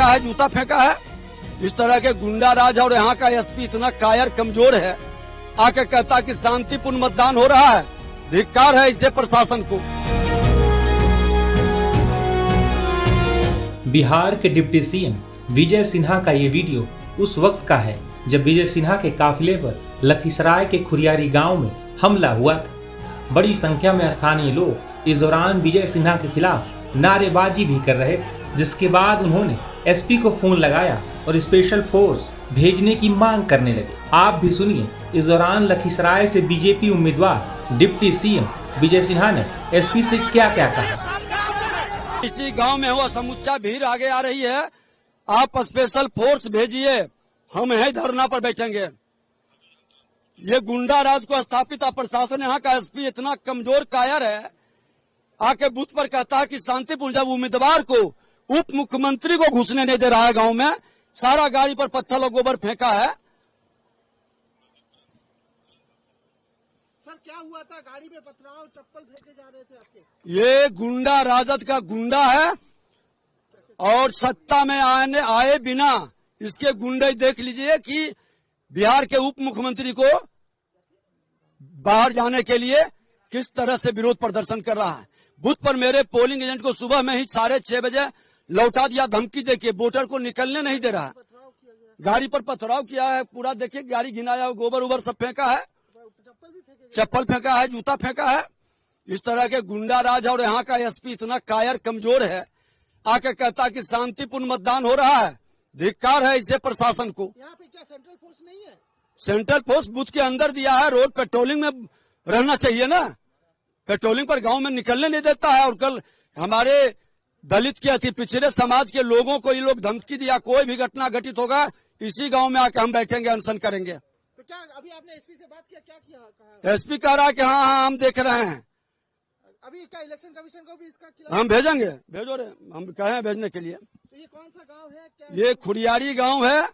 फेंका है, जूता फेंका है। इस तरह के गुंडा राज और यहाँ का एसपी इतना कायर कमजोर है, आके कहता कि शांतिपूर्ण मतदान हो रहा है। धिक्कार है इसे प्रशासन को। बिहार के डिप्टी सीएम विजय सिन्हा का ये वीडियो उस वक्त का है जब विजय सिन्हा के काफिले पर लखीसराय के खुरियारी गांव में हमला हुआ था। बड़ी संख्या में स्थानीय लोग इस दौरान विजय सिन्हा के खिलाफ नारेबाजी भी कर रहे थे, जिसके बाद उन्होंने एसपी को फोन लगाया और स्पेशल फोर्स भेजने की मांग करने लगे। आप भी सुनिए इस दौरान लखीसराय से बीजेपी उम्मीदवार डिप्टी सीएम विजय सिन्हा ने एसपी से क्या क्या कहा। इसी गांव में हुआ समुच्चा भीड़ आगे आ रही है, आप स्पेशल फोर्स भेजिए, हम यही धरना पर बैठेंगे। ये गुंडा राज को स्थापित प्रशासन, यहाँ का एसपी इतना कमजोर कायर है, आके बूथ पर कहता है कि शांतिपूर्ण। जब उम्मीदवार को उप मुख्यमंत्री को घुसने नहीं दे रहा है गांव में, सारा गाड़ी पर पत्थर और गोबर फेंका है। सर क्या हुआ था? गाड़ी में पथराव, चप्पल फेंके जा रहे थे आपके। ये गुंडा राजद का गुंडा है और सत्ता में आए बिना इसके गुंडे देख लीजिए कि बिहार के उप मुख्यमंत्री को बाहर जाने के लिए किस तरह से विरोध प्रदर्शन कर रहा है। बूथ पर मेरे पोलिंग एजेंट को सुबह में ही 6:30 बजे लौटा दिया, धमकी देके वोटर को निकलने नहीं दे रहा है। गाड़ी पर पथराव किया है पूरा, देखिए गाड़ी घिनाया, गोबर उबर सब फेंका है, चप्पल फेंका है, जूता फेंका है। इस तरह के गुंडा राज और यहाँ का एसपी इतना कायर कमजोर है, आके कहता कि शांतिपूर्ण मतदान हो रहा है। धिक्कार है इसे प्रशासन को। यहाँ पे क्या सेंट्रल फोर्स नहीं है? सेंट्रल फोर्स बूथ के अंदर दिया है, रोड पेट्रोलिंग में रहना चाहिए ना। पेट्रोलिंग पर गांव में निकलने नहीं देता है। और कल हमारे दलित के अति पिछड़े समाज के लोगों को ये लोग धमकी दिया, कोई भी घटना घटित होगा इसी गांव में आके हम बैठेंगे, अनशन करेंगे। तो क्या अभी आपने एसपी से बात किया? क्या किया? एसपी कह रहा है कि हाँ हम देख रहे हैं। अभी क्या इलेक्शन कमीशन को भी इसका खिलाफ? हम भेजेंगे, भेजो रे, हम कहे हैं भेजने के लिए। तो ये कौन सा गांव है? क्या ये खुरियारी गांव है।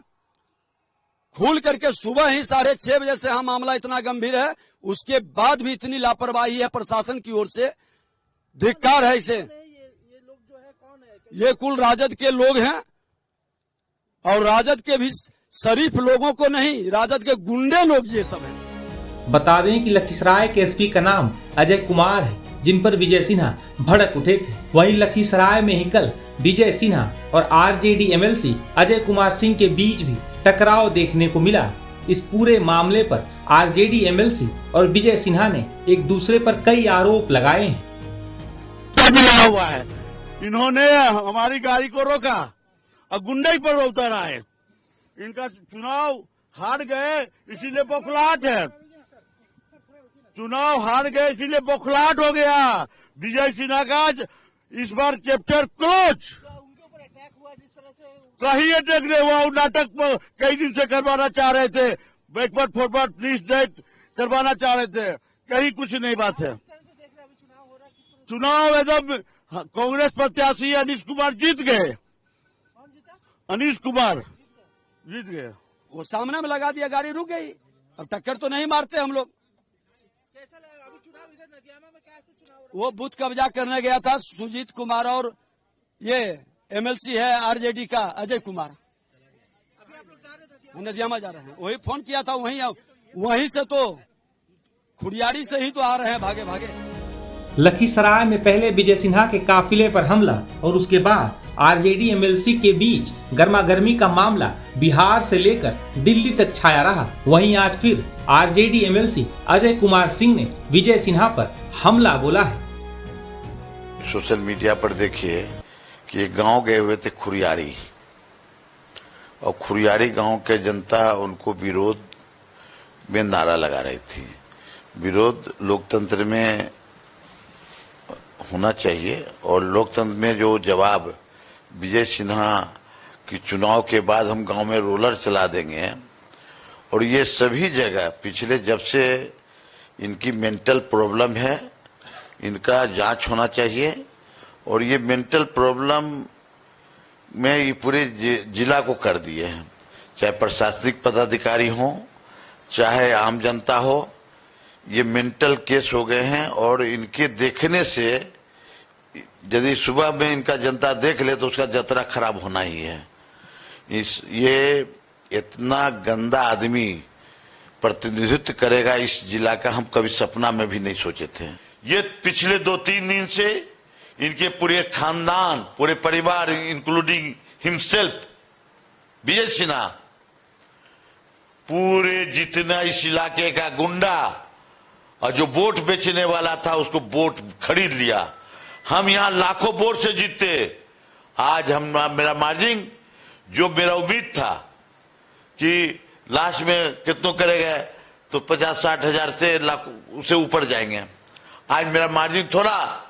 खुल करके सुबह ही 6:30 बजे से मामला इतना गंभीर है, उसके बाद भी इतनी लापरवाही है प्रशासन की ओर से। धिक्कार है इसे। ये लोग जो है कौन है? ये कुल राजद के लोग हैं और राजद के भी शरीफ लोगों को नहीं, राजद के गुंडे लोग ये सब हैं। बता दें कि लखीसराय के एसपी का नाम अजय कुमार है, जिन पर विजय सिन्हा भड़क उठे थे। वहीं लखीसराय में ही कल विजय सिन्हा और आरजेडी एमएलसी अजय कुमार सिंह के बीच भी टकराव देखने को मिला। इस पूरे मामले पर आरजेडी एमएलसी और विजय सिन्हा ने एक दूसरे पर कई आरोप लगाए हैं। मिला हुआ है, इन्होंने हमारी गाड़ी को रोका और गुंडे पर उतर आए। इनका चुनाव हार गए इसीलिए बौखलाहट है, चुनाव हार गए इसीलिए बौखलाहट हो गया। विजय सिन्हा का इस बार चैप्टर क्लोज। उनके ऊपर अटैक हुआ जिस तरह से? कहीं अटैक नहीं हुआ, वो नाटक कई दिन से करवाना चाह रहे थे, बैकवर्ड फॉरवर्ड प्लीज डेट करवाना चाह रहे थे, कहीं कुछ नहीं बात है। चुनाव एकदम कांग्रेस प्रत्याशी अनीश कुमार जीत गए। कौन जीता? अनीश कुमार जीत गए। वो सामने में लगा दिया, गाड़ी रुक गई। अब टक्कर तो नहीं मारते हम लोग। कैसा लगा अभी चुनाव इधर नदियामा में? कैसे चुनाव हो रहा वो बूथ कब्जा करने गया था सुजीत कुमार और ये एमएलसी है आरजेडी का अजय कुमार। अभी आप लोग जा रहे थे? नदियामा जा रहे हैं, वही फोन किया था, वहीं से तो खुरियारी से ही तो आ रहे हैं भागे भागे। लखीसराय में पहले विजय सिन्हा के काफिले पर हमला और उसके बाद आरजेडी एमएलसी के बीच गर्मागर्मी का मामला बिहार से लेकर दिल्ली तक छाया रहा। वहीं आज फिर आरजेडी एमएलसी अजय कुमार सिंह ने विजय सिन्हा पर हमला बोला है। सोशल मीडिया पर देखिए कि एक गांव गए हुए थे खुरियारी, और खुरियारी गांव के जनता उनको विरोध में नारा लगा रही थी। विरोध लोकतंत्र में होना चाहिए और लोकतंत्र में जो जवाब विजय सिन्हा की चुनाव के बाद हम गांव में रोलर चला देंगे, और ये सभी जगह पिछले जब से इनकी मेंटल प्रॉब्लम है, इनका जांच होना चाहिए। और ये मेंटल प्रॉब्लम में ये पूरे जिला को कर दिए हैं, चाहे प्रशासनिक पदाधिकारी हो चाहे आम जनता हो, ये मेंटल केस हो गए हैं। और इनके देखने से यदि सुबह में इनका जनता देख ले तो उसका जतरा खराब होना ही है। ये इतना गंदा आदमी प्रतिनिधित्व करेगा इस जिला का, हम कभी सपना में भी नहीं सोचे थे। ये पिछले 2-3 दिन से इनके पूरे खानदान, पूरे परिवार, इंक्लूडिंग हिमसेल्फ विजय सिन्हा, पूरे जितना इस इलाके का गुंडा और जो वोट बेचने वाला था उसको वोट खरीद लिया। हम यहां लाखों वोट से जीते। आज हम मेरा मार्जिन जो मेरा उम्मीद था कि लास्ट में कितनों करेगा तो 50-60 हजार से लाख उसे ऊपर जाएंगे, आज मेरा मार्जिन थोड़ा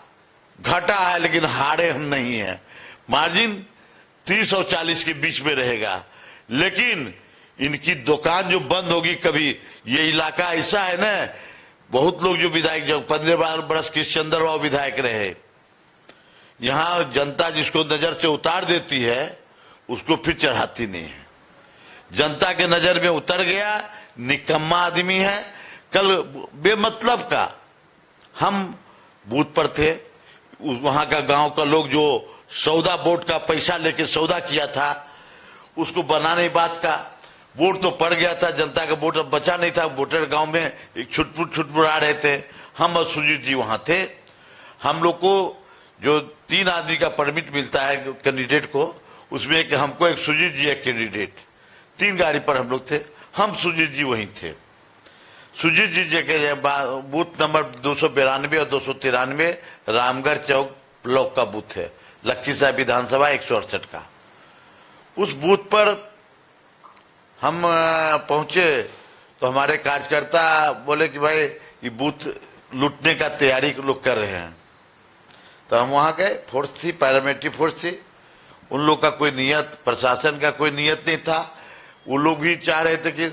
घटा है, लेकिन हारे हम नहीं है। मार्जिन 30 और 40 के बीच में रहेगा। लेकिन इनकी दुकान जो बंद होगी कभी, ये इलाका ऐसा है ना, बहुत लोग जो विधायक, जो 15 बरस कृष्ण चंद्र राव विधायक रहे, यहां जनता जिसको नजर से उतार देती है उसको फिर चढ़ाती नहीं है। जनता के नजर में उतर गया, निकम्मा आदमी है। कल बेमतलब का हम बूथ पर थे, वहां का गांव का लोग जो सौदा वोट का पैसा लेके सौदा किया था उसको बनाने बात का, वोट तो पड़ गया था, जनता का वोट अब बचा नहीं था। वोटर गांव में एक छुटपुट आ रहे थे। हम और सुजीत जी वहां थे। हम लोग को जो 3 आदमी का परमिट मिलता है कैंडिडेट को, उसमें एक हमको, एक सुजीत जी, एक कैंडिडेट, 3 गाड़ी पर हम लोग थे। हम सुजीत जी वहीं थे। सुजीत जी के बूथ नंबर 292 और 293 रामगढ़ चौक ब्लॉक का बूथ है, लखीसराय विधानसभा 168 का। उस बूथ पर हम पहुंचे तो हमारे कार्यकर्ता बोले कि भाई ये बूथ लूटने का तैयारी लोग कर रहे हैं। तो हम वहां गए, फोर्स थी, पैरामिलिट्री फोर्स थी। उन लोग का कोई नियत, प्रशासन का कोई नियत नहीं था। वो लोग भी चाह रहे थे कि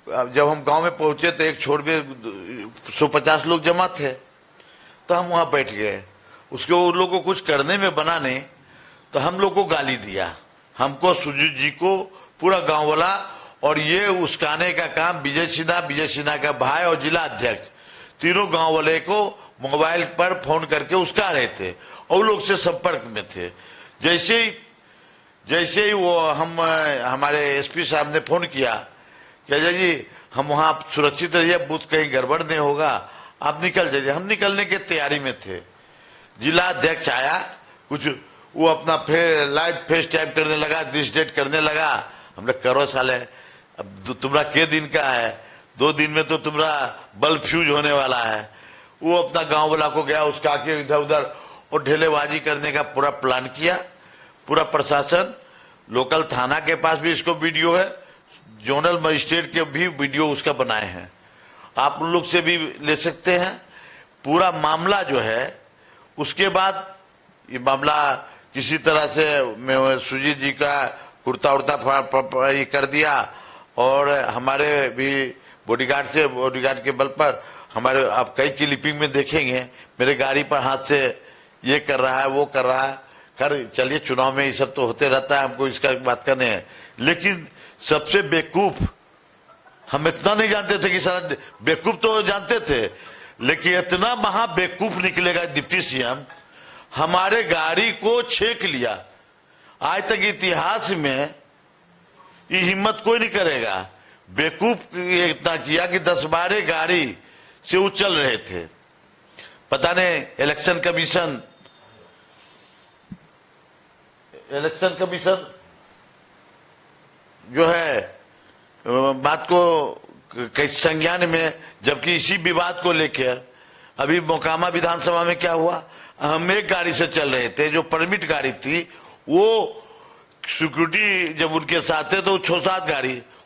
जब हम गांव में पहुंचे तो एक छोर में 150 लोग जमा थे, तो हम वहां बैठ गए। उसके उन लोग को कुछ करने में बना नहीं, तो हम लोग को गाली दिया, हमको, सुजीत जी को, पूरा गांव वाला। और ये उसकाने का काम विजय सिन्हा का भाई और जिला अध्यक्ष, तीनों गांव वाले को मोबाइल पर फोन करके उसका रहे थे और लोग से संपर्क में थे। जैसे ही वो हमारे एसपी साहब ने फोन किया कि अजय जी हम वहां सुरक्षित रहिए, बूथ कहीं गड़बड़ नहीं होगा, आप निकल जाइए। हम निकलने की तैयारी में थे। जिला अध्यक्ष आया, कुछ वो अपना लाइव फेस टाइम करने लगा, दिस डेट करने लगा। हमने करो साले, अब तुम्हारा के दिन का है, 2 दिन में तो तुम्हारा बल्ब फ्यूज होने वाला है। वो अपना गांव वाला को गया, उसका आके इधर उधर और ढेलेबाजी करने का पूरा प्लान किया। पूरा प्रशासन, लोकल थाना के पास भी इसको वीडियो है, जोनल मजिस्ट्रेट के भी वीडियो उसका बनाए हैं, आप लोग से भी ले सकते हैं। पूरा मामला जो है, उसके बाद ये मामला किसी तरह से सुजीत जी का कुर्ता उड़ता ये कर दिया। और हमारे भी बॉडीगार्ड के बल पर हमारे, आप कई क्लिपिंग में देखेंगे, मेरे गाड़ी पर हाथ से ये कर रहा है, वो कर रहा है। चलिए, चुनाव में ये सब तो होते रहता है, हमको इसका बात करने है। लेकिन सबसे बेवकूफ, हम इतना नहीं जानते थे कि सारा बेवकूफ तो जानते थे, लेकिन इतना महा बेवकूफ निकलेगा डिप्टी सीएम, हमारे गाड़ी को छेक लिया। आज तक इतिहास में ये हिम्मत कोई नहीं करेगा। बेवकूफ इतना किया कि 10-12 गाड़ी से वो चल रहे थे। पता नहीं इलेक्शन कमीशन जो है बात को कई संज्ञान में, जबकि इसी विवाद को लेकर अभी मोकामा विधानसभा में क्या हुआ, हम एक गाड़ी से चल रहे थे, जो परमिट गाड़ी थी, वो सिक्योरिटी जब उनके साथ थे तो 6-7 गाड़ी,